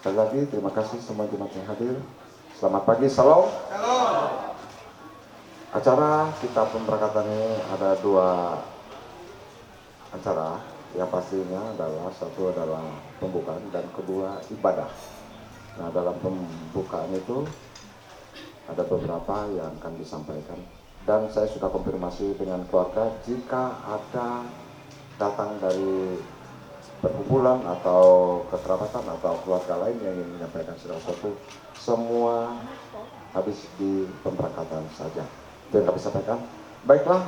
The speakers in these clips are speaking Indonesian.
Sekali lagi terima kasih semua jemaat yang hadir. Selamat pagi, salam. Acara kita pemberangkatan ini ada dua acara. Yang pastinya adalah satu adalah pembukaan dan kedua ibadah. Nah, dalam pembukaan itu ada beberapa yang akan disampaikan. Dan saya sudah konfirmasi dengan keluarga, jika ada datang dari perkumpulan atau kekerabatan atau keluarga lain yang ingin menyampaikan sesuatu, semua habis di pemberangkatan saja. Itu yang kami sampaikan. Baiklah,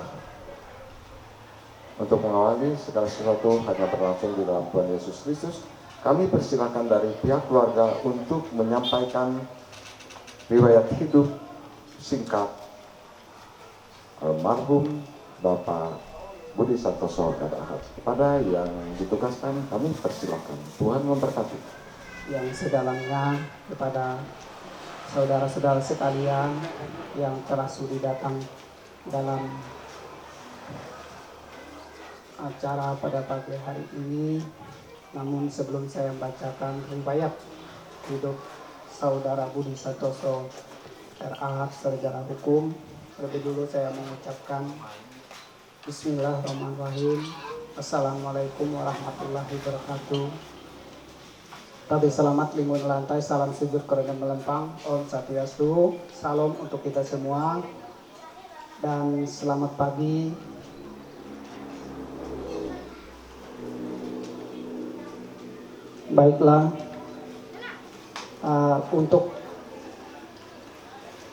untuk mengawali segala sesuatu hanya berlangsung di dalam Tuhan Yesus Kristus. Kami persilakan dari pihak keluarga untuk menyampaikan riwayat hidup singkat almarhum Bapak Budi Santoso dan Ahad. Kepada yang ditugaskan kami persilakan. Tuhan memberkati. Yang sedalamnya kepada saudara-saudara sekalian yang telah sudi datang dalam acara pada pagi hari ini. Namun sebelum saya membacakan riwayat hidup saudara Budi Santoso RA Sarjana Hukum, terlebih dulu saya mengucapkan Bismillahirrahmanirrahim. Assalamualaikum warahmatullahi wabarakatuh. Tabi selamat lingun lantai, salam sujud karena melempang. Om Swastiastu, salam untuk kita semua. Dan selamat pagi. Baiklah, untuk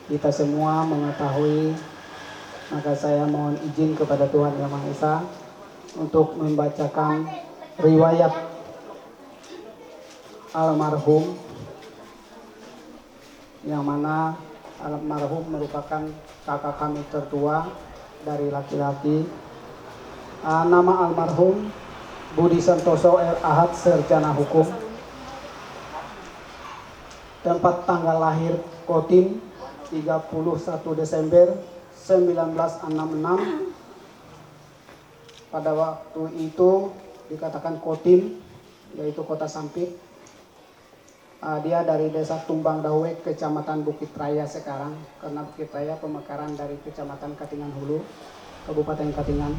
kita semua mengetahui, maka saya mohon izin kepada Tuhan Yang Maha Esa untuk membacakan riwayat almarhum, yang mana almarhum merupakan kakak kami tertua dari laki-laki. Nama almarhum Budi Santoso Ahad Sarjana Hukum. Tempat tanggal lahir Kotim 31 Desember 1966. Pada waktu itu dikatakan Kotim, yaitu kota Sampit. Dia dari desa Tumbang Dawe, kecamatan Bukit Raya sekarang, karena Bukit Raya pemekaran dari kecamatan Katingan Hulu, Kabupaten Katingan.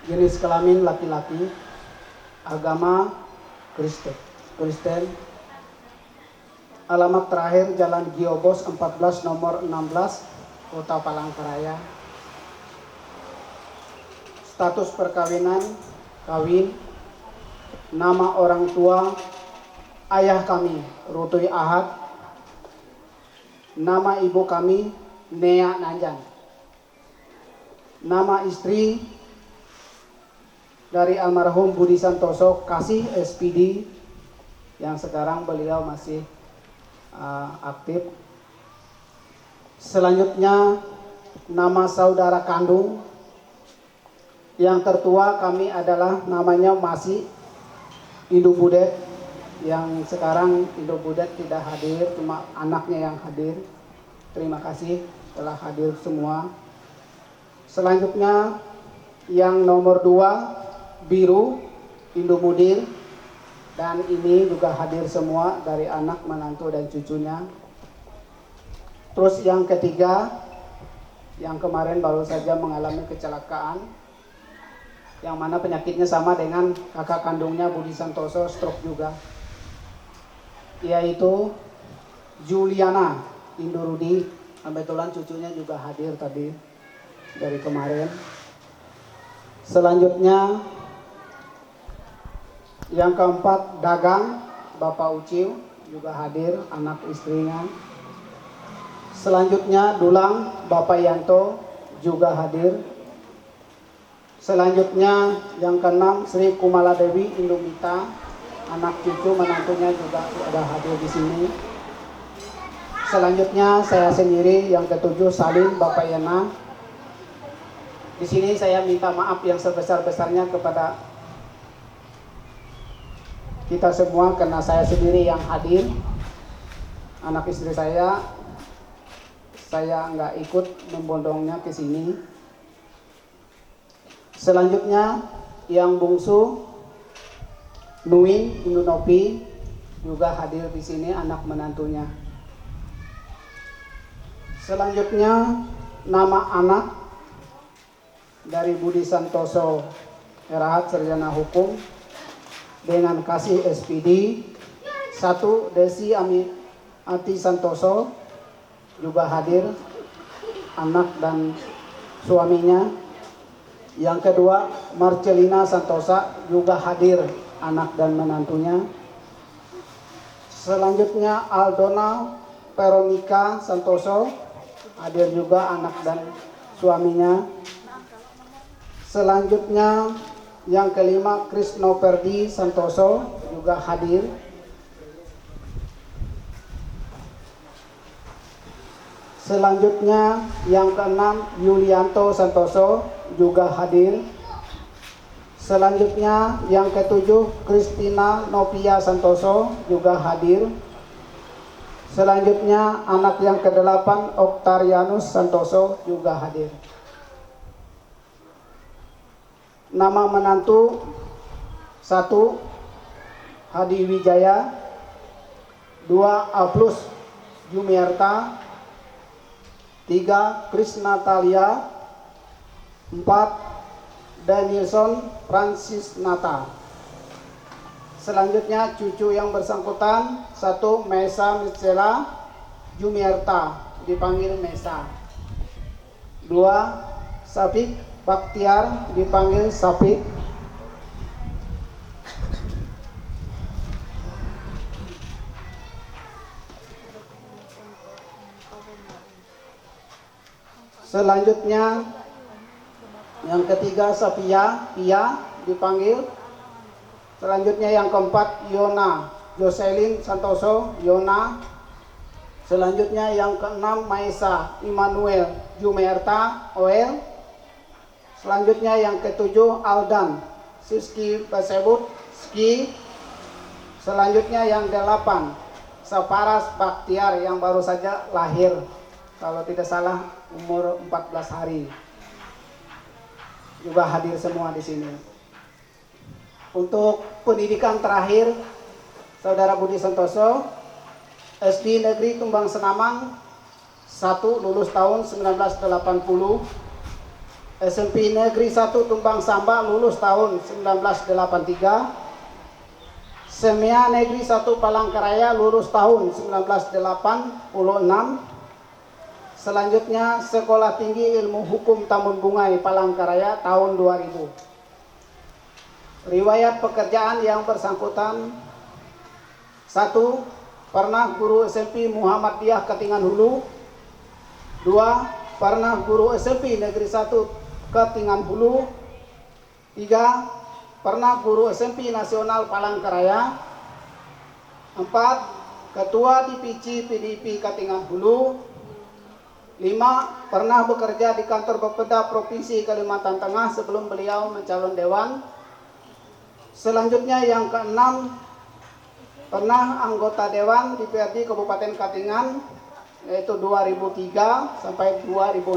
Jenis kelamin laki-laki, agama Kristen. Alamat terakhir Jalan Giobos 14 nomor 16, Kota Palangkaraya. Status perkawinan, kawin. Nama orang tua ayah kami Rutui Ahad. Nama ibu kami Nea Nanjan. Nama istri dari almarhum Budi Santoso Kasih SPD, yang sekarang beliau masih aktif. Selanjutnya nama saudara kandung yang tertua kami adalah namanya masih Indo Budet, yang sekarang Indo Budet tidak hadir, cuma anaknya yang hadir. Terima kasih telah hadir semua. Selanjutnya yang nomor 2 Biru Indo Mudir, dan ini juga hadir semua dari anak, menantu dan cucunya. Terus yang ketiga, yang kemarin baru saja mengalami kecelakaan, yang mana penyakitnya sama dengan kakak kandungnya Budi Santoso, stroke juga, yaitu Juliana Indurudi. Kebetulan cucunya juga hadir tadi dari kemarin. Selanjutnya yang keempat Dagang Bapak Uciw juga hadir, anak istrinya. Selanjutnya Dulang Bapak Yanto juga hadir. Selanjutnya yang keenam Sri Kumala Dewi Indumita, anak cucu menantunya juga ada hadir di sini. Selanjutnya saya sendiri yang ketujuh Salim Bapak Yana. Di sini saya minta maaf yang sebesar-besarnya kepada kita semua karena saya sendiri yang hadir. Anak istri saya nggak ikut membondongnya ke sini. Selanjutnya yang bungsu Nuin Indunopi juga hadir di sini anak menantunya. Selanjutnya nama anak dari Budi Santoso RH Sarjana Hukum dengan kasih SPD. 1. Desi Ati Santoso juga hadir, anak dan suaminya. Yang kedua, Marcelina Santosa juga hadir, anak dan menantunya. Selanjutnya Aldona Veronica Santoso hadir juga, anak dan suaminya. Selanjutnya yang kelima, Krisno Perdi Santoso juga hadir. Selanjutnya yang keenam, Yulianto Santoso juga hadir. Selanjutnya yang ketujuh, Kristina Novia Santoso juga hadir. Selanjutnya anak yang kedelapan, Octarianus Santoso juga hadir. Nama menantu: 1. Hadi Wijaya, 2. Aplus Jumiarta, 3. Krisna Talia, 4. Danielson Francis Nata. Selanjutnya cucu yang bersangkutan: 1. Mesa Mitsela Jumiarta, dipanggil Mesa. 2. Safik Baktiar, dipanggil Safik. Selanjutnya yang ketiga, Safia Pia, dipanggil. Selanjutnya yang keempat, Yona Jocelyn Santoso Yona. Selanjutnya yang keenam, Maisa Immanuel Jumerta Oel. Selanjutnya yang ketujuh, Aldan Siski Pasebut Ski. Selanjutnya yang delapan, Saparas Baktiar yang baru saja lahir, kalau tidak salah umur 14 hari. Juga hadir semua di sini. Untuk pendidikan terakhir, Saudara Budi Santoso, SD Negeri Tumbang Senamang 1, lulus tahun 1980. SMP Negeri 1 Tumbang Samba, lulus tahun 1983. Semia Negeri 1 Palangkaraya, lulus tahun 1986. Selanjutnya Sekolah Tinggi Ilmu Hukum Tambun Bungai Palangkaraya tahun 2000. Riwayat pekerjaan yang bersangkutan: 1. Pernah guru SMP Muhammadiyah Katingan Hulu. 2. Pernah guru SMP Negeri 1 Katingan Hulu. 3. Pernah guru SMP Nasional Palangkaraya. 4. Ketua DPC PDIP Katingan Hulu. 5. Pernah bekerja di kantor Bapeda Provinsi Kalimantan Tengah sebelum beliau mencalon dewan. Selanjutnya yang keenam, pernah anggota dewan DPRD Kabupaten Katingan, yaitu 2003 sampai 2006.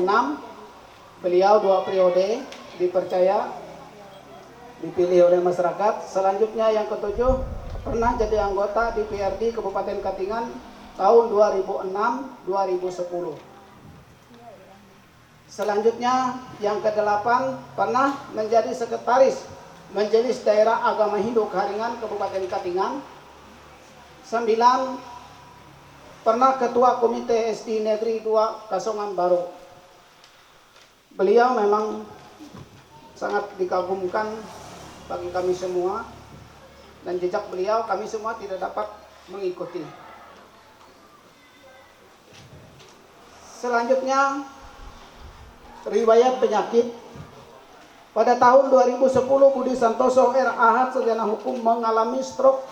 Beliau 2 periode dipercaya, dipilih oleh masyarakat. Selanjutnya yang ketujuh, pernah jadi anggota DPRD Kabupaten Katingan tahun 2006-2010. Selanjutnya yang kedelapan, pernah menjadi sekretaris Majelis Daerah Agama Hindu Karingan Kabupaten Katingan. 9. Pernah ketua Komite SD Negeri 2 Kasongan Baru. Beliau memang sangat dikagumkan bagi kami semua, dan jejak beliau kami semua tidak dapat mengikuti. Selanjutnya riwayat penyakit. Pada tahun 2010 Budi Santoso RH Sarjana Hukum mengalami stroke,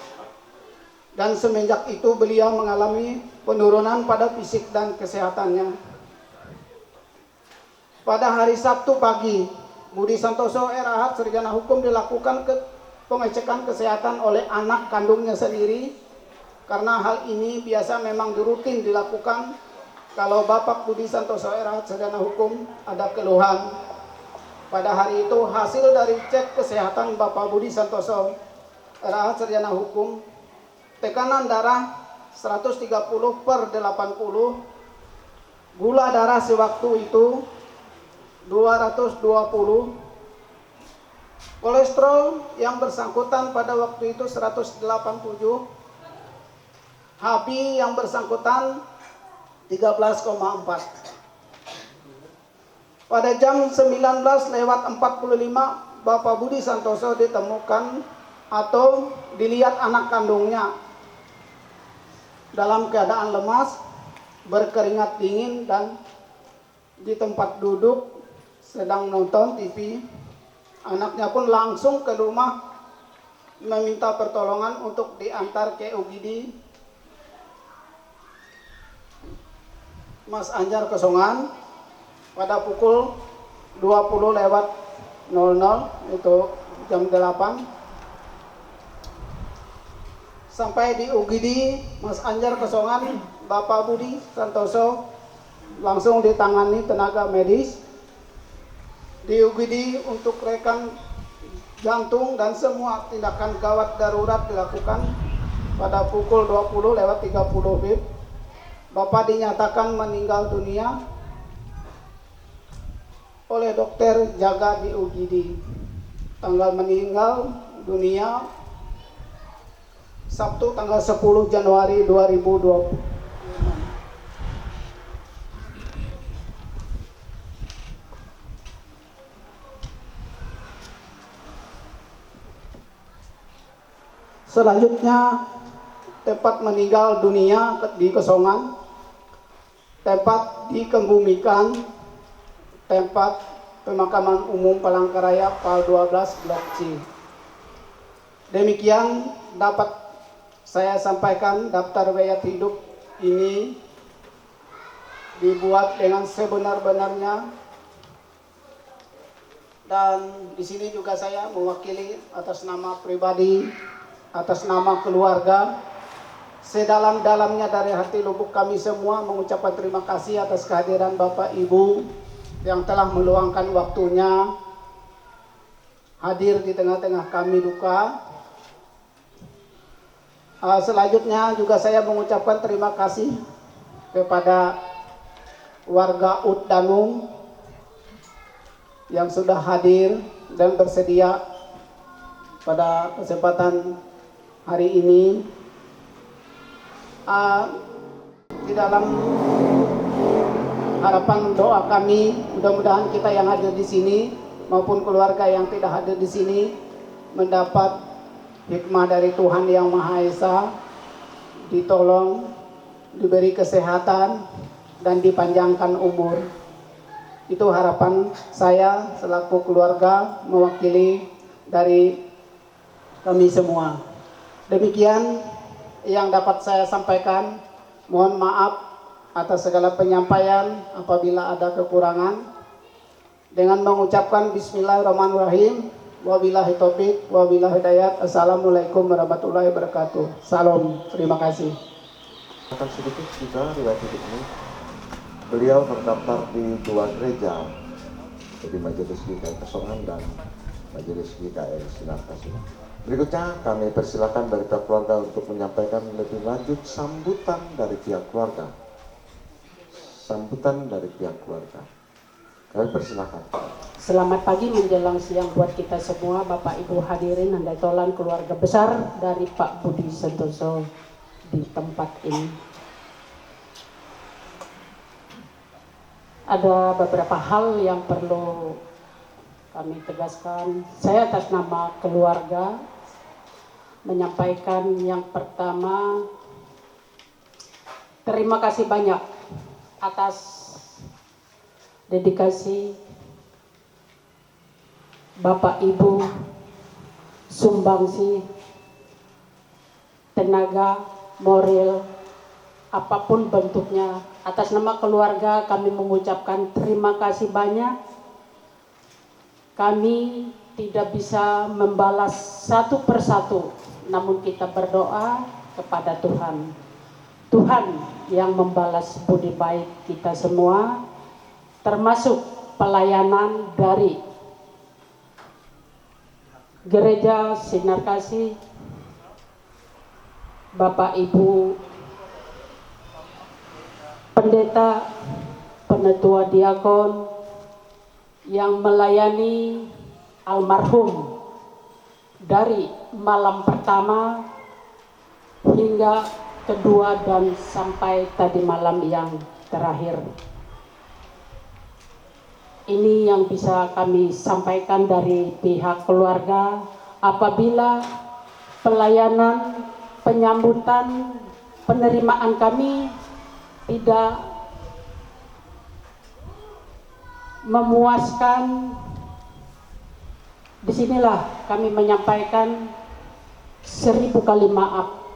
dan semenjak itu beliau mengalami penurunan pada fisik dan kesehatannya. Pada hari Sabtu pagi, Budi Santoso RH Sarjana Hukum dilakukan pengecekan kesehatan oleh anak kandungnya sendiri, karena hal ini biasa memang rutin dilakukan kalau Bapak Budi Santoso RH Sarjana Hukum ada keluhan. Pada hari itu hasil dari cek kesehatan Bapak Budi Santoso RH Sarjana Hukum tekanan darah 130/80, gula darah sewaktu itu 220, kolesterol yang bersangkutan pada waktu itu 187, HB yang bersangkutan 13,4. Pada jam 19:45 Bapak Budi Santoso ditemukan atau dilihat anak kandungnya dalam keadaan lemas, berkeringat dingin, dan di tempat duduk sedang nonton TV. Anaknya pun langsung ke rumah meminta pertolongan untuk diantar ke UGD Mas Anjar Kesongan pada pukul 20:00, itu jam 8. Sampai di UGD Mas Anjar Kesongan, Bapak Budi Santoso langsung ditangani tenaga medis di UGD untuk rekam jantung dan semua tindakan gawat darurat dilakukan. Pada pukul 20:30 WIB, Bapak dinyatakan meninggal dunia oleh dokter jaga di UGD. Tanggal meninggal dunia Sabtu tanggal 10 Januari 2020. Selanjutnya, tempat meninggal dunia di Kesongan, tempat dikebumikan, tempat pemakaman umum Palangkaraya PAL 12 Blok C. Demikian dapat saya sampaikan. Daftar riwayat hidup ini dibuat dengan sebenar-benarnya, dan di sini juga saya mewakili atas nama pribadi, atas nama keluarga, sedalam-dalamnya dari hati lubuk kami semua mengucapkan terima kasih atas kehadiran Bapak Ibu yang telah meluangkan waktunya hadir di tengah-tengah kami duka. Selanjutnya juga saya mengucapkan terima kasih kepada warga Ud Danung yang sudah hadir dan bersedia pada kesempatan hari ini. Di dalam harapan doa kami, mudah-mudahan kita yang hadir di sini maupun keluarga yang tidak hadir di sini mendapat hikmah dari Tuhan Yang Maha Esa, ditolong, diberi kesehatan, dan dipanjangkan umur. Itu harapan saya selaku keluarga mewakili dari kami semua. Demikian yang dapat saya sampaikan. Mohon maaf atas segala penyampaian apabila ada kekurangan. Dengan mengucapkan Bismillahirrahmanirrahim. Wabillahi taufik, wabillahi hidayat. Assalamualaikum warahmatullahi wabarakatuh. Salam. Terima kasih. Akan sedikit juga riwayat hidup ini. Beliau terdaftar di 2 gereja, jadi Majelis GKI Kesongan dan Majelis GKI Sinar Kasih. Berikutnya kami persilakan dari pihak keluarga untuk menyampaikan lebih lanjut sambutan dari pihak keluarga. Sambutan dari pihak keluarga. Kami persilakan. Selamat pagi menjelang siang buat kita semua, Bapak Ibu hadirin handai tolan keluarga besar dari Pak Budi Santoso di tempat ini. Ada beberapa hal yang perlu kami tegaskan. Saya atas nama keluarga menyampaikan yang pertama, terima kasih banyak atas dedikasi Bapak Ibu, sumbangsi tenaga, moral, apapun bentuknya. Atas nama keluarga kami mengucapkan terima kasih banyak. Kami tidak bisa membalas satu persatu, namun kita berdoa kepada Tuhan. Tuhan yang membalas budi baik kita semua, termasuk pelayanan dari Gereja Sinar Kasih Bapak Ibu pendeta, penetua diakon yang melayani almarhum dari malam pertama hingga kedua dan sampai tadi malam yang terakhir. Ini yang bisa kami sampaikan dari pihak keluarga apabila pelayanan, penyambutan, penerimaan kami tidak memuaskan. Disinilah kami menyampaikan 1000 kali maaf.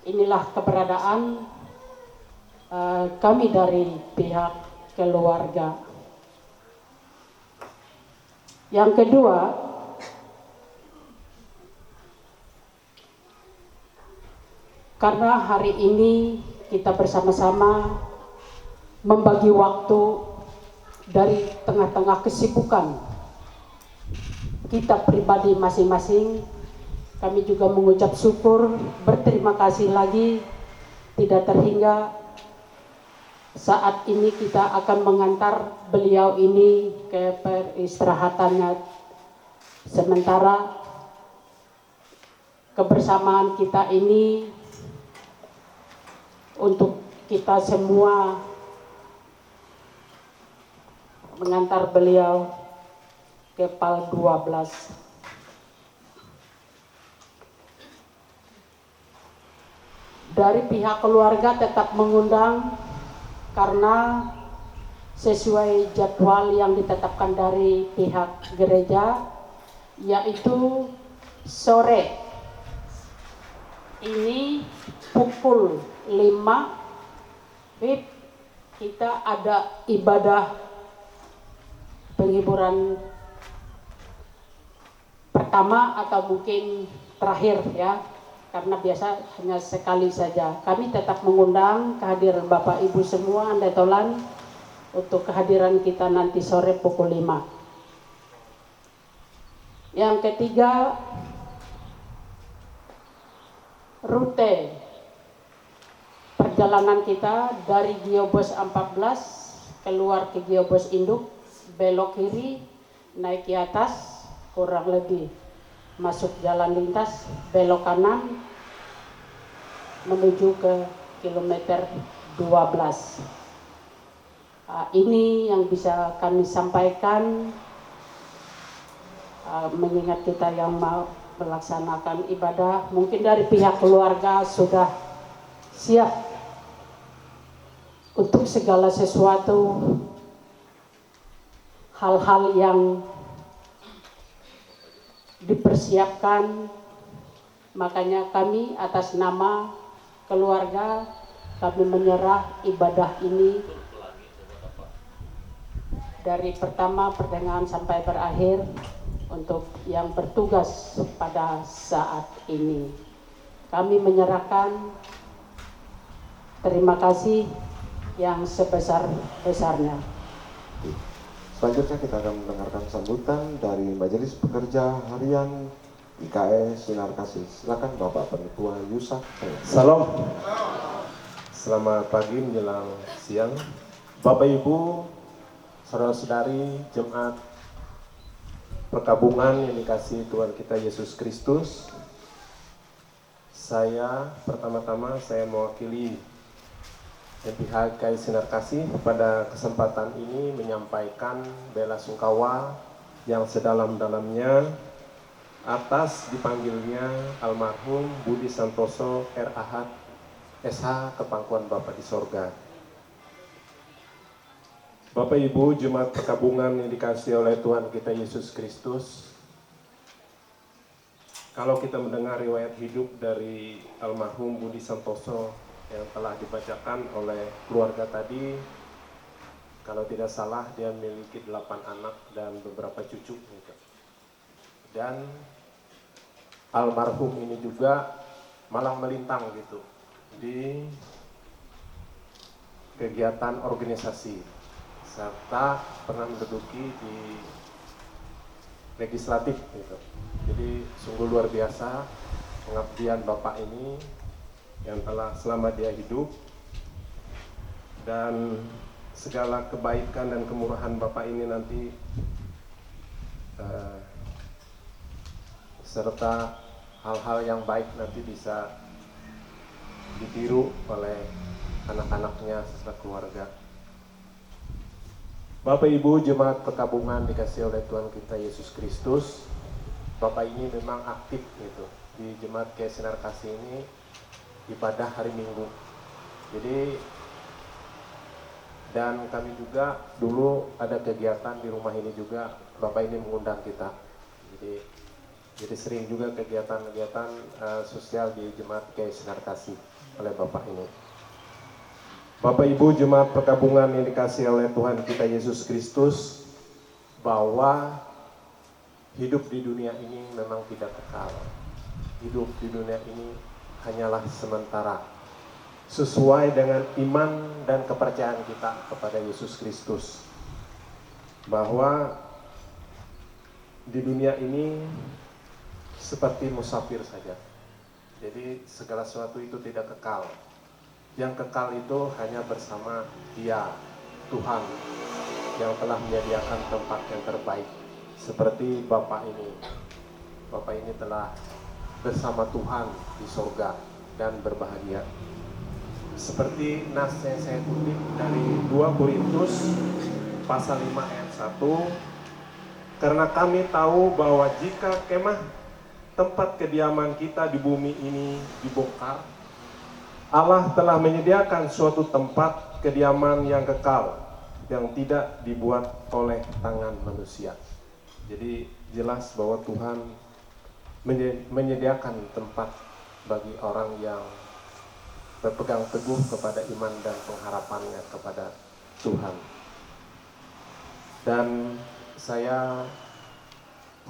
Inilah keberadaan kami dari pihak keluarga. Yang kedua, karena hari ini kita bersama-sama membagi waktu dari tengah-tengah kesibukan kita pribadi masing-masing, kami juga mengucap syukur, berterima kasih lagi tidak terhingga saat ini kita akan mengantar beliau ini ke peristirahatannya sementara. Kebersamaan kita ini untuk kita semua mengantar beliau ke PAL 12. Dari pihak keluarga tetap mengundang karena sesuai jadwal yang ditetapkan dari pihak gereja, yaitu sore ini pukul 5 WIB kita ada ibadah penghiburan pertama atau mungkin terakhir ya, karena biasa hanya sekali saja. Kami tetap mengundang kehadiran Bapak Ibu semua Andai Tolan untuk kehadiran kita nanti sore pukul 5. Yang ketiga, rute perjalanan kita dari Giobos 14 keluar ke Giobos Induk, belok kiri, naik ke atas, kurang lebih masuk jalan lintas, belok kanan menuju ke kilometer 12. Ini yang bisa kami sampaikan, mengingat kita yang mau melaksanakan ibadah. Mungkin dari pihak keluarga sudah siap untuk segala sesuatu hal-hal yang dipersiapkan. Makanya kami atas nama keluarga, kami menyerah ibadah ini dari pertama pertengahan sampai berakhir untuk yang bertugas pada saat ini. Kami menyerahkan terima kasih yang sebesar-besarnya. Selanjutnya kita akan mendengarkan sambutan dari Majelis Pekerja Harian IKE Sinar Kasih. Silakan Bapak Penetua Yusak. Salam. Selamat pagi menjelang siang. Bapak Ibu, saudara-saudari jemaat perkabungan yang dikasihi Tuhan kita Yesus Kristus. Saya pertama-tama mewakili pihak IKE Sinar Kasih pada kesempatan ini menyampaikan bela sungkawa yang sedalam-dalamnya atas dipanggilnya almarhum Budi Santoso R.A.H. SH ke pangkuan Bapa di sorga. Bapak Ibu jemaat perkabungan yang dikasihi oleh Tuhan kita Yesus Kristus, kalau kita mendengar riwayat hidup dari almarhum Budi Santoso yang telah dibacakan oleh keluarga tadi, kalau tidak salah dia memiliki 8 anak dan beberapa cucu. Dan almarhum ini juga malah melintang gitu di kegiatan organisasi serta pernah menduduki di legislatif gitu. Jadi sungguh luar biasa pengabdian Bapak ini yang telah selama dia hidup, dan segala kebaikan dan kemurahan Bapak ini nanti serta hal-hal yang baik nanti bisa ditiru oleh anak-anaknya serta keluarga. Bapak Ibu jemaat perkabungan dikasih oleh Tuhan kita Yesus Kristus, Bapak ini memang aktif gitu di jemaat Kiai Sinar Kasih ini ibadah hari Minggu. Jadi dan kami juga dulu ada kegiatan di rumah ini juga, Bapak ini mengundang kita. Jadi sering juga kegiatan-kegiatan sosial di jemaat Kiai Sinar Kasih oleh Bapak ini. Bapak Ibu jemaat perkabungan yang dikasih oleh Tuhan kita Yesus Kristus, bahwa hidup di dunia ini memang tidak kekal. Hidup di dunia ini hanyalah sementara, sesuai dengan iman dan kepercayaan kita kepada Yesus Kristus, bahwa di dunia ini seperti musafir saja. Jadi segala sesuatu itu tidak kekal. Yang kekal itu hanya bersama Dia, Tuhan, yang telah menyediakan tempat yang terbaik. Seperti Bapak ini. Bapak ini telah bersama Tuhan di sorga dan berbahagia. Seperti nas yang saya kutip dari 2 Korintus pasal 5 ayat 1, karena kami tahu bahwa jika kemah tempat kediaman kita di bumi ini dibongkar, Allah telah menyediakan suatu tempat kediaman yang kekal, yang tidak dibuat oleh tangan manusia. Jadi jelas bahwa Tuhan menyediakan tempat bagi orang yang berpegang teguh kepada iman dan pengharapannya kepada Tuhan. Dan saya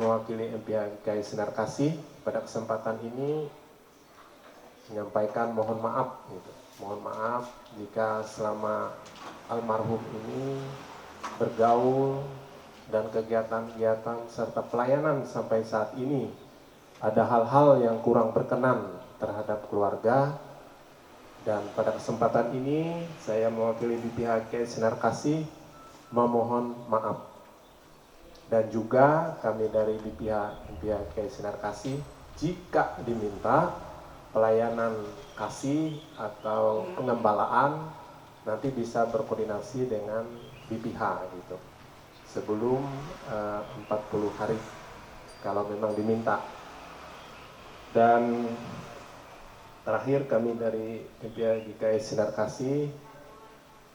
mewakili MPH Kiai Sinar Kasih pada kesempatan ini menyampaikan mohon maaf gitu. Mohon maaf jika selama almarhum ini bergaul dan kegiatan-kegiatan serta pelayanan sampai saat ini ada hal-hal yang kurang berkenan terhadap keluarga. Dan pada kesempatan ini saya mewakili BPH Kiai Sinar Kasih memohon maaf. Dan juga kami dari BPH Kiai Sinar Kasih, jika diminta pelayanan kasih atau pengembalaan, nanti bisa berkoordinasi dengan BPH gitu sebelum 40 hari kalau memang diminta. Dan terakhir kami dari BPH Kiai Sinar Kasih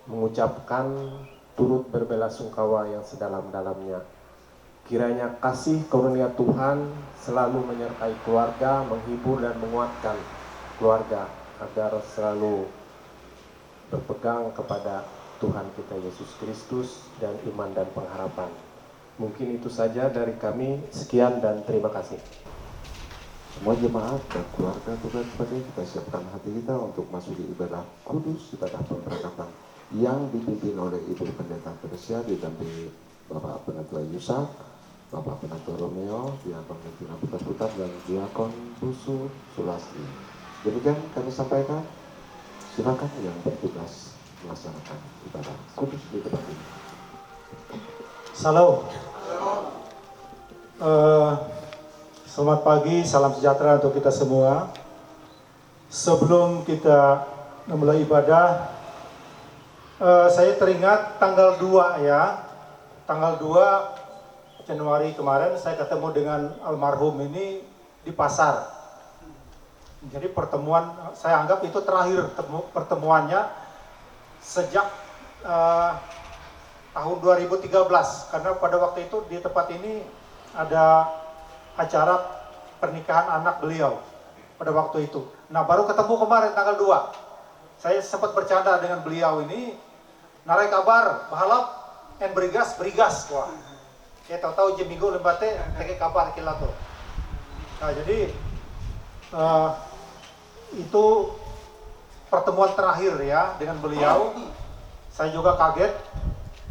mengucapkan turut berbelasungkawa yang sedalam-dalamnya. Kiranya kasih karunia Tuhan selalu menyertai keluarga, menghibur dan menguatkan keluarga agar selalu berpegang kepada Tuhan kita Yesus Kristus dan iman dan pengharapan. Mungkin itu saja dari kami. Sekian dan terima kasih. Semua jemaat dan keluarga juga seperti kita siapkan hati kita untuk masuk di ibadah kudus, ibadah pemberangkatan yang dipimpin oleh Ibu Pendeta Tersia didampingi Bapak Penatua Yusak, Bapak Penatua Romeo, Diakon Mentina Putar-Putar, dan Diakon Busu Sulasli. Demikian kami sampaikan. Silakan yang bertugas melaksanakan ibadah kudus di tempat ini. Salam. Selamat pagi, salam sejahtera untuk kita semua. Sebelum kita memulai ibadah, saya teringat tanggal 2 ya. Tanggal 2 Januari kemarin saya ketemu dengan almarhum ini di pasar. Jadi pertemuan, saya anggap itu terakhir pertemuannya sejak tahun 2013. Karena pada waktu itu di tempat ini ada acara pernikahan anak beliau pada waktu itu. Nah baru ketemu kemarin tanggal 2. Saya sempat bercanda dengan beliau ini, narai kabar, bahalap, en berigas, wah. Saya tahu-tahu jam minggu lembate, pakai kabar kila tuh. Nah jadi itu pertemuan terakhir ya dengan beliau. Saya juga kaget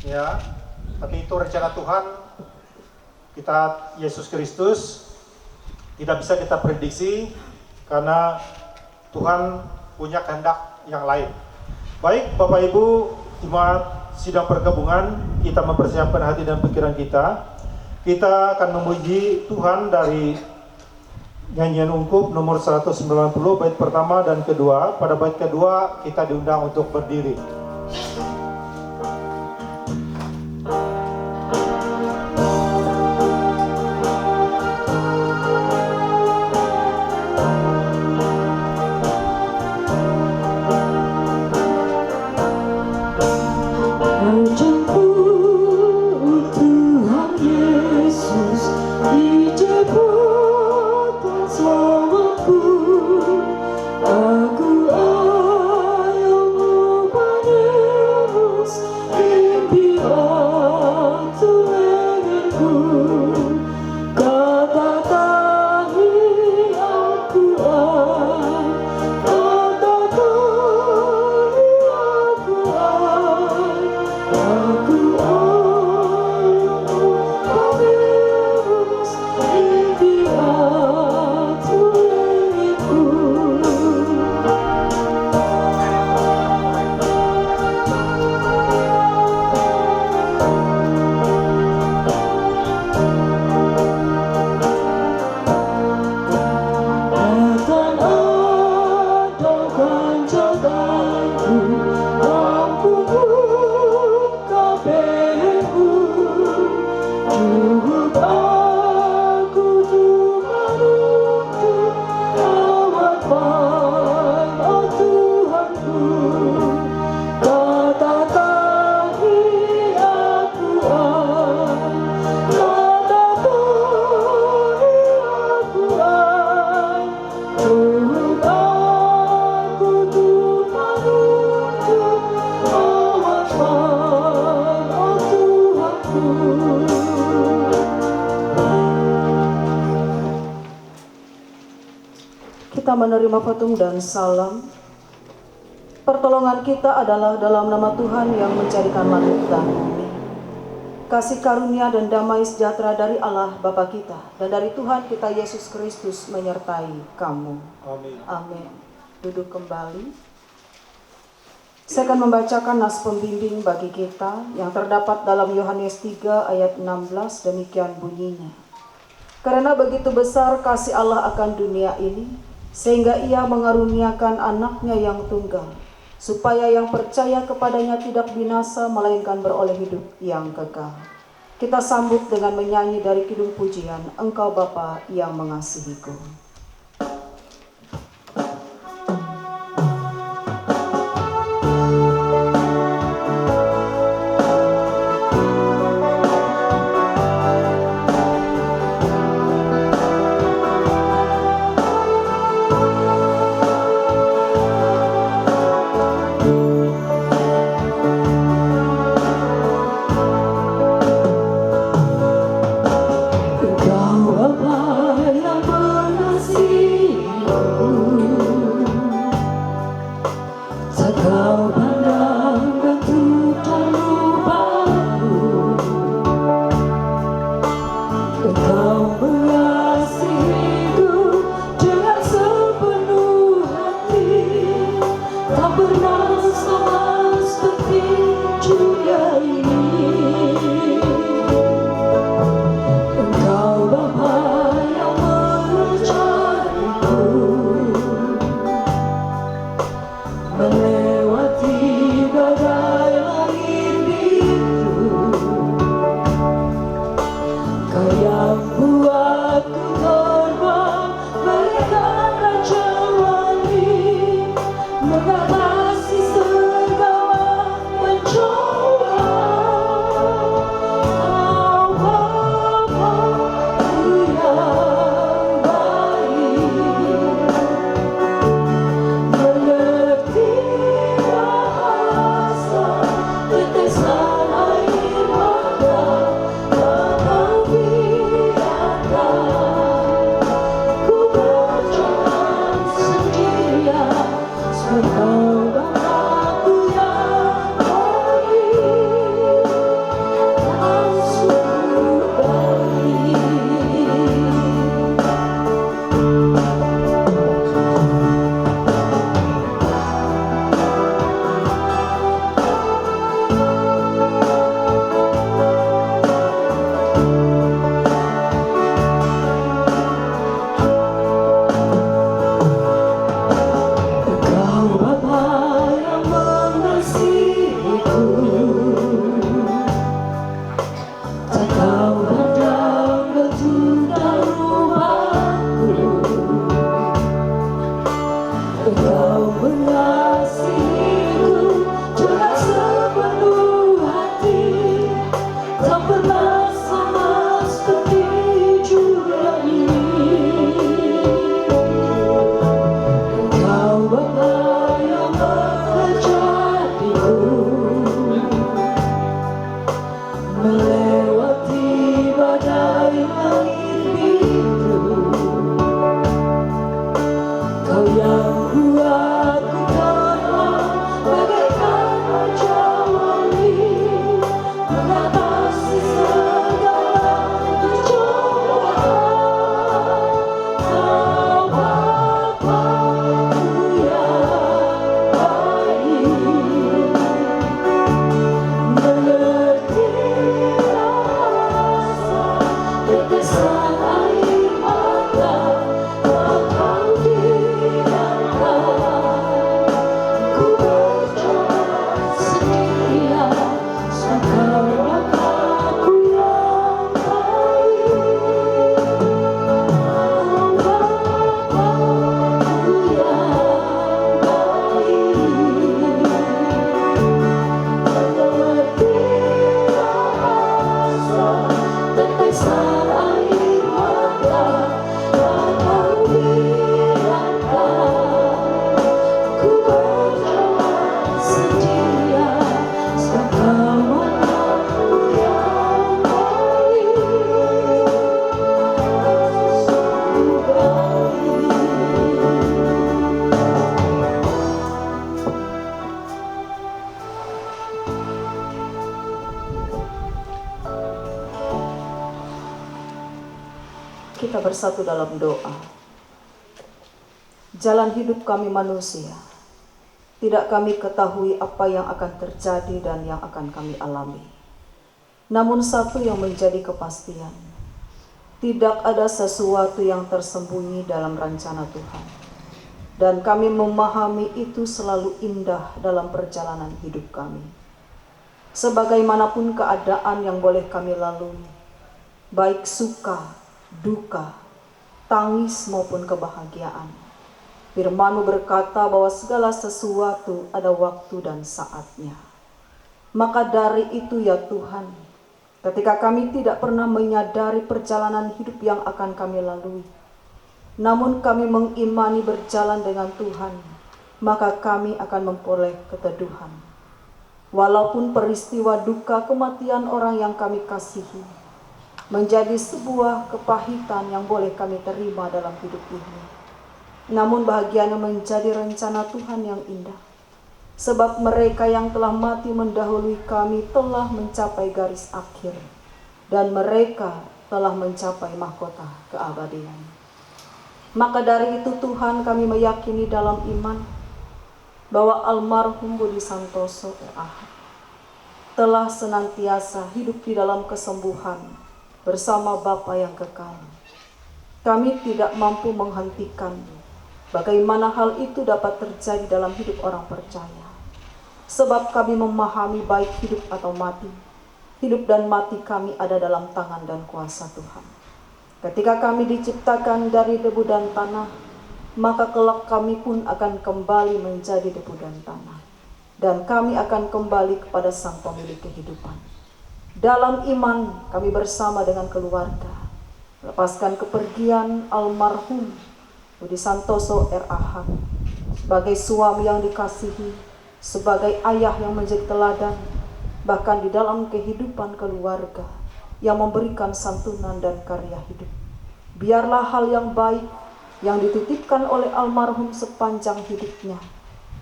ya, tapi itu rencana Tuhan. Kita Yesus Kristus tidak bisa kita prediksi karena Tuhan punya kehendak yang lain. Baik Bapak Ibu Jemaat Sidang Pergabungan, kita mempersiapkan hati dan pikiran kita. Kita akan memuji Tuhan dari nyanyian ungkup nomor 190 bait pertama dan kedua. Pada bait kedua kita diundang untuk berdiri. Kita menerima fatum dan salam. Pertolongan kita adalah dalam nama Tuhan yang menjadikan langit dan bumi. Kasih karunia dan damai sejahtera dari Allah Bapa kita dan dari Tuhan kita Yesus Kristus menyertai kamu. Amin. Amin. Duduk kembali. Saya akan membacakan nas pembimbing bagi kita yang terdapat dalam Yohanes 3 ayat 16, demikian bunyinya. Karena begitu besar kasih Allah akan dunia ini, sehingga ia mengaruniakan anaknya yang tunggal, supaya yang percaya kepadanya tidak binasa, melainkan beroleh hidup yang kekal. Kita sambut dengan menyanyi dari kidung pujian, Engkau Bapa yang mengasihiku. terjadiku melewati badai langit biru. Kau yang kuatku telah bagaikan raja wali mengatasi segala percobaan. Kau Bapakku yang baik, mengerti rasa tetesan air mata Kau biarkan ku berjalan sendirian sampai Bapakku yang baik. Bapakku yang baik, mengerti rasa tetesan air mata Kau biarkan ku berjalan sendirian sampai Bapakku yang baik. Kita bersatu dalam doa. Jalan hidup kami manusia, tidak kami ketahui apa yang akan terjadi dan yang akan kami alami. Namun satu yang menjadi kepastian, tidak ada sesuatu yang tersembunyi dalam rencana Tuhan. Dan kami memahami itu selalu indah dalam perjalanan hidup kami. Sebagaimanapun keadaan yang boleh kami lalui, baik suka, duka, tangis maupun kebahagiaan, Firman-Mu berkata bahwa segala sesuatu ada waktu dan saatnya. Maka dari itu ya Tuhan, ketika kami tidak pernah menyadari perjalanan hidup yang akan kami lalui, namun kami mengimani berjalan dengan Tuhan, maka kami akan memperoleh keteduhan. Walaupun peristiwa duka kematian orang yang kami kasihi menjadi sebuah kepahitan yang boleh kami terima dalam hidup ini, namun bahagianya menjadi rencana Tuhan yang indah. Sebab mereka yang telah mati mendahului kami telah mencapai garis akhir, dan mereka telah mencapai mahkota keabadian. Maka dari itu Tuhan, kami meyakini dalam iman bahwa almarhum Budi Santoso R.A. telah senantiasa hidup di dalam kesembuhan bersama Bapa yang kekal. Kami tidak mampu menghentikan bagaimana hal itu dapat terjadi dalam hidup orang percaya. Sebab kami memahami baik hidup atau mati, hidup dan mati kami ada dalam tangan dan kuasa Tuhan. Ketika kami diciptakan dari debu dan tanah, maka kelak kami pun akan kembali menjadi debu dan tanah. Dan kami akan kembali kepada Sang Pemilik kehidupan. Dalam iman kami bersama dengan keluarga melepaskan kepergian almarhum Budi Santoso R.A. sebagai suami yang dikasihi, sebagai ayah yang menjadi teladan, bahkan di dalam kehidupan keluarga yang memberikan santunan dan karya hidup. Biarlah hal yang baik yang dititipkan oleh almarhum sepanjang hidupnya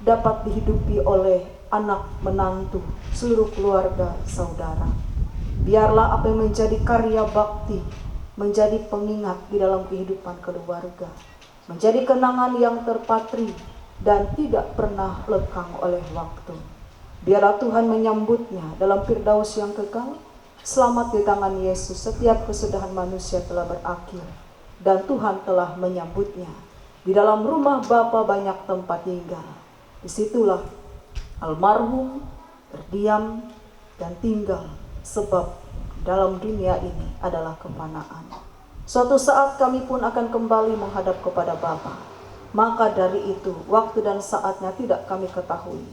dapat dihidupi oleh anak, menantu, seluruh keluarga, saudara. Biarlah apa yang menjadi karya bakti menjadi pengingat di dalam kehidupan keluarga, menjadi kenangan yang terpatri dan tidak pernah lekang oleh waktu. Biarlah Tuhan menyambutnya dalam firdaus yang kekal. Selamat di tangan Yesus, setiap kesudahan manusia telah berakhir dan Tuhan telah menyambutnya. Di dalam rumah Bapa banyak tempat tinggal. Disitulah almarhum berdiam dan tinggal, sebab dalam dunia ini adalah kefanaan. Suatu saat kami pun akan kembali menghadap kepada Bapa. Maka dari itu, waktu dan saatnya tidak kami ketahui.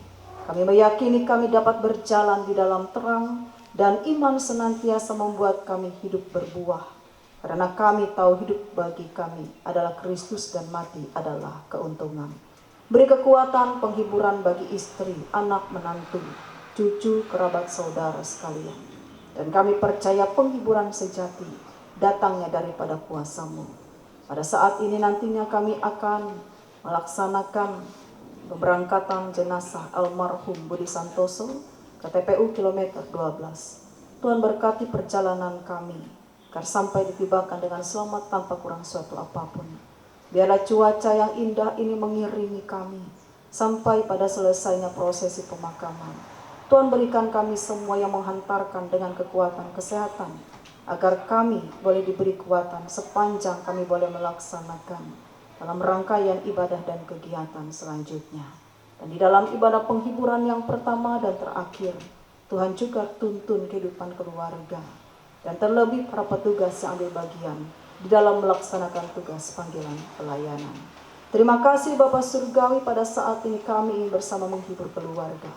Kami meyakini kami dapat berjalan di dalam terang, dan iman senantiasa membuat kami hidup berbuah. Karena kami tahu hidup bagi kami adalah Kristus dan mati adalah keuntungan. Beri kekuatan penghiburan bagi istri, anak, menantu, cucu, kerabat, saudara sekalian. Dan kami percaya penghiburan sejati datangnya daripada kuasa-Mu. Pada saat ini nantinya kami akan melaksanakan pemberangkatan jenazah almarhum Budi Santoso ke TPU kilometer 12. Tuhan berkati perjalanan kami, agar sampai ditibakan dengan selamat tanpa kurang suatu apapun. Biarlah cuaca yang indah ini mengiringi kami sampai pada selesainya prosesi pemakaman. Tuhan berikan kami semua yang menghantarkan dengan kekuatan kesehatan, agar kami boleh diberi kekuatan sepanjang kami boleh melaksanakan dalam rangkaian ibadah dan kegiatan selanjutnya. Dan di dalam ibadah penghiburan yang pertama dan terakhir, Tuhan juga tuntun kehidupan keluarga dan terlebih para petugas yang ambil bagian di dalam melaksanakan tugas panggilan pelayanan. Terima kasih Bapa Surgawi, pada saat ini kami ingin bersama menghibur keluarga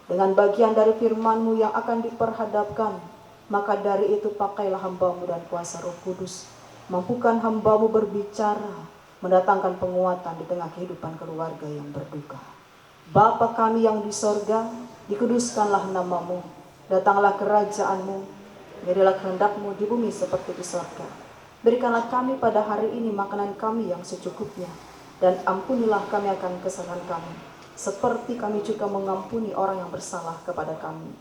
dengan bagian dari firman-Mu yang akan diperhadapkan. Maka dari itu pakailah hamba-Mu dan kuasa Roh Kudus, mampukan hamba-Mu berbicara, mendatangkan penguatan di tengah kehidupan keluarga yang berduka. Bapa kami yang di sorga, dikuduskanlah nama-Mu, datanglah kerajaan-Mu, jadilah kehendak-Mu di bumi seperti di sorga. Berikanlah kami pada hari ini makanan kami yang secukupnya, dan ampunilah kami akan kesalahan kami, seperti kami juga mengampuni orang yang bersalah kepada kami.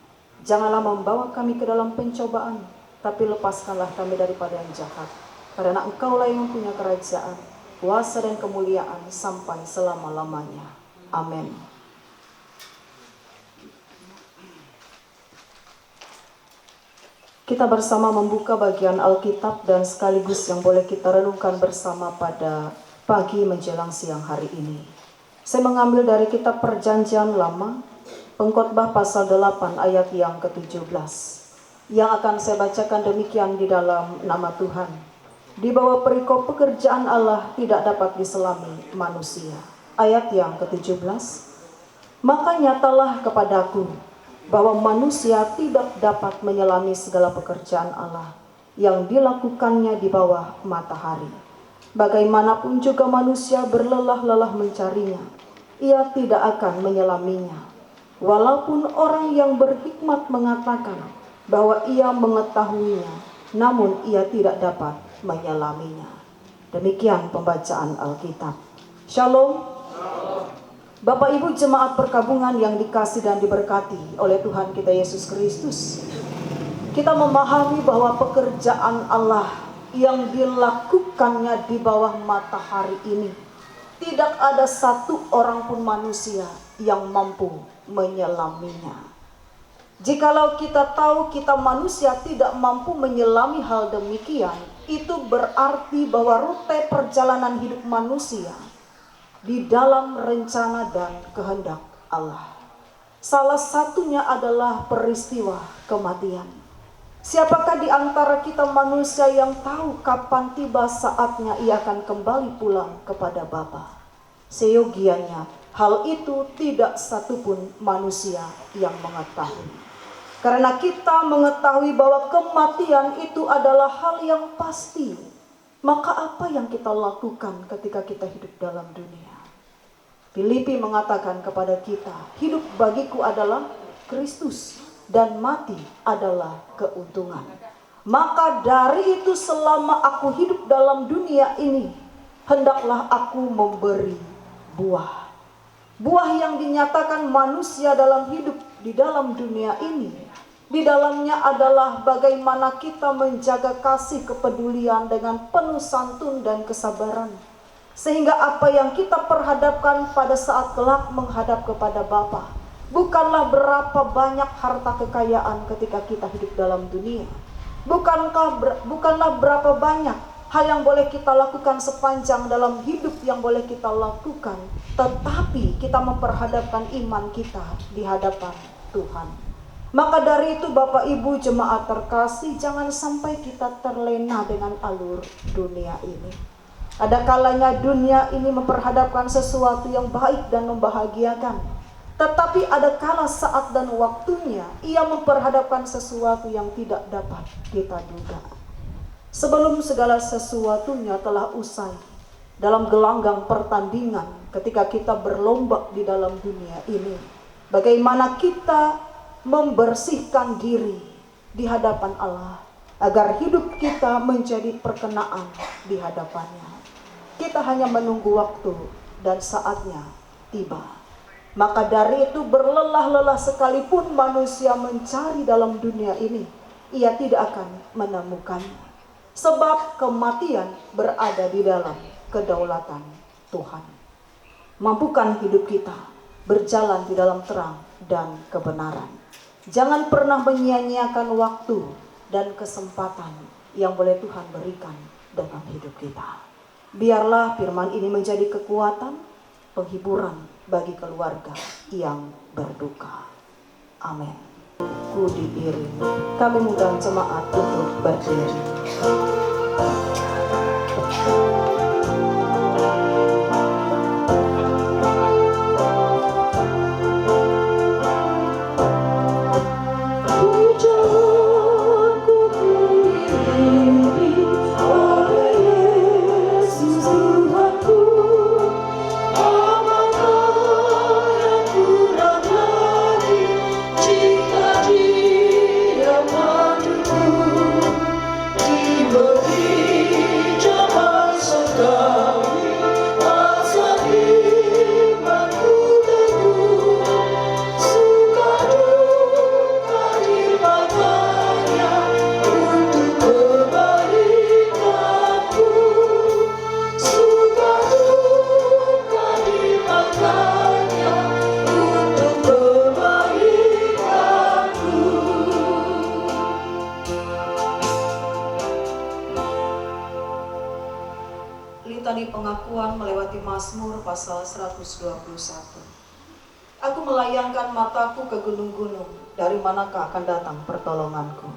Janganlah membawa kami ke dalam pencobaan, tapi lepaskanlah kami daripada yang jahat. Karena Engkaulah yang mempunyai kerajaan, kuasa dan kemuliaan sampai selama-lamanya. Amin. Kita bersama membuka bagian Alkitab dan sekaligus yang boleh kita renungkan bersama pada pagi menjelang siang hari ini. Saya mengambil dari kitab Perjanjian Lama, Pengkhotbah pasal 8 ayat yang ke-17. Yang akan saya bacakan demikian di dalam nama Tuhan. Di bawah perikop pekerjaan Allah tidak dapat diselami manusia. Ayat yang ke-17. Maka nyatalah kepadaku bahwa manusia tidak dapat menyelami segala pekerjaan Allah yang dilakukannya di bawah matahari. Bagaimanapun juga manusia berlelah-lelah mencarinya, ia tidak akan menyelaminya. Walaupun orang yang berhikmat mengatakan bahwa ia mengetahuinya, namun ia tidak dapat menyelaminya. Demikian pembacaan Alkitab. Shalom. Bapak Ibu jemaat perkabungan yang dikasih dan diberkati oleh Tuhan kita Yesus Kristus. Kita memahami bahwa pekerjaan Allah yang dilakukannya di bawah matahari ini, tidak ada satu orang pun manusia yang mampu menyelaminya. Jikalau kita tahu kita manusia tidak mampu menyelami hal demikian, itu berarti bahwa rute perjalanan hidup manusia di dalam rencana dan kehendak Allah. Salah satunya adalah peristiwa kematian. Siapakah di antara kita manusia yang tahu kapan tiba saatnya ia akan kembali pulang kepada Bapa? Seyogianya hal itu tidak satupun manusia yang mengetahui. Karena kita mengetahui bahwa kematian itu adalah hal yang pasti, maka apa yang kita lakukan ketika kita hidup dalam dunia? Filipi mengatakan kepada kita, hidup bagiku adalah Kristus dan mati adalah keuntungan. Maka dari itu selama aku hidup dalam dunia ini, hendaklah aku memberi buah. Buah yang dinyatakan manusia dalam hidup di dalam dunia ini, di dalamnya adalah bagaimana kita menjaga kasih kepedulian dengan penuh santun dan kesabaran. Sehingga apa yang kita perhadapkan pada saat kelak menghadap kepada Bapa bukanlah berapa banyak harta kekayaan ketika kita hidup dalam dunia. Bukanlah berapa banyak hal yang boleh kita lakukan sepanjang dalam hidup yang boleh kita lakukan. Tetapi kita memperhadapkan iman kita di hadapan Tuhan. Maka dari itu Bapak Ibu jemaat terkasih, jangan sampai kita terlena dengan alur dunia ini. Ada kalanya dunia ini memperhadapkan sesuatu yang baik dan membahagiakan. Tetapi ada kala saat dan waktunya ia memperhadapkan sesuatu yang tidak dapat kita duga. Sebelum segala sesuatunya telah usai, dalam gelanggang pertandingan ketika kita berlomba di dalam dunia ini, bagaimana kita membersihkan diri di hadapan Allah agar hidup kita menjadi perkenaan di hadapannya. Kita hanya menunggu waktu dan saatnya tiba. Maka dari itu berlelah-lelah sekalipun manusia mencari dalam dunia ini, ia tidak akan menemukannya. Sebab kematian berada di dalam kedaulatan Tuhan. Mampukan hidup kita berjalan di dalam terang dan kebenaran. Jangan pernah menyia-nyiakan waktu dan kesempatan yang boleh Tuhan berikan dalam hidup kita. Biarlah firman ini menjadi kekuatan, penghiburan bagi keluarga yang berduka. Amin. Ku diiring. Kami mengundang jemaat untuk berdiri. Litani pengakuan melewati Mazmur pasal 121. Aku melayangkan mataku ke gunung-gunung, dari manakah akan datang pertolonganku?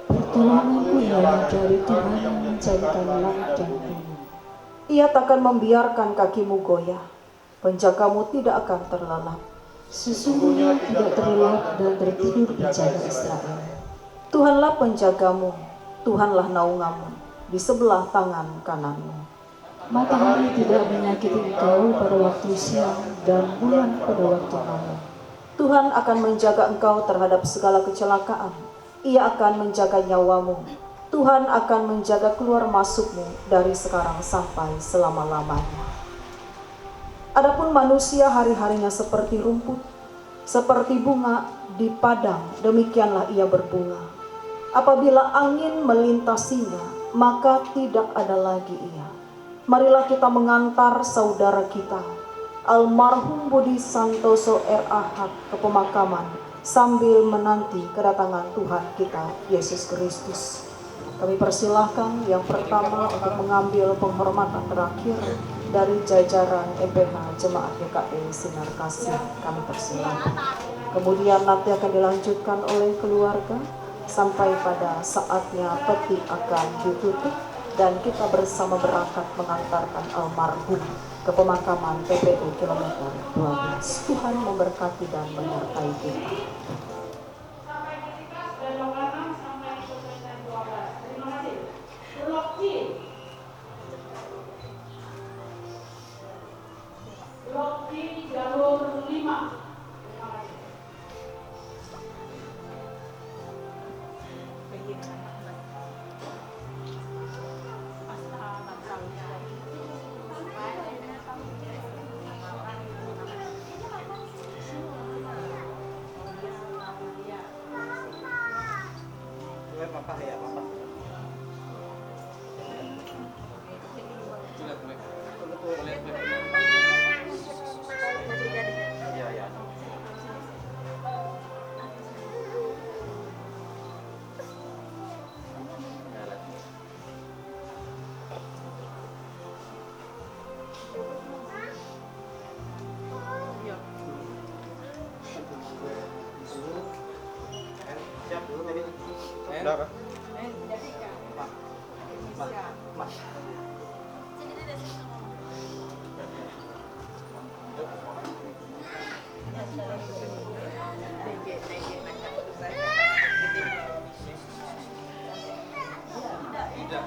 Pertolonganku ialah dari Tuhan yang menjadikan langit dan bumi. Ia takkan membiarkan kakimu goyah, penjagamu tidak akan terlelap. Sesungguhnya tidak terlelap dan tertidur penjaga Israel. Tuhanlah penjagamu, Tuhanlah naunganmu, di sebelah tangan kananmu. Matahari tidak menyakiti engkau pada waktu siang dan bulan pada waktu malam. Tuhan akan menjaga engkau terhadap segala kecelakaan. Ia akan menjaga nyawamu. Tuhan akan menjaga keluar masukmu dari sekarang sampai selama-lamanya. Adapun manusia hari-harinya seperti rumput, seperti bunga di padang, demikianlah ia berbunga. Apabila angin melintasinya, maka tidak ada lagi ia. Marilah kita mengantar saudara kita, almarhum Budi Santoso R.A.H. ke pemakaman sambil menanti kedatangan Tuhan kita Yesus Kristus. Kami persilahkan yang pertama untuk mengambil penghormatan terakhir dari jajaran EPH Jemaat GKI Sinar Kasih. Kami persilahkan. Kemudian nanti akan dilanjutkan oleh keluarga sampai pada saatnya peti akan ditutup. Dan kita bersama berangkat mengantarkan almarhum ke pemakaman PPU kilometer 12. Tuhan memberkati dan menyertai kita. Blok G jalur 5. Tidak.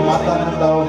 Mata ng daw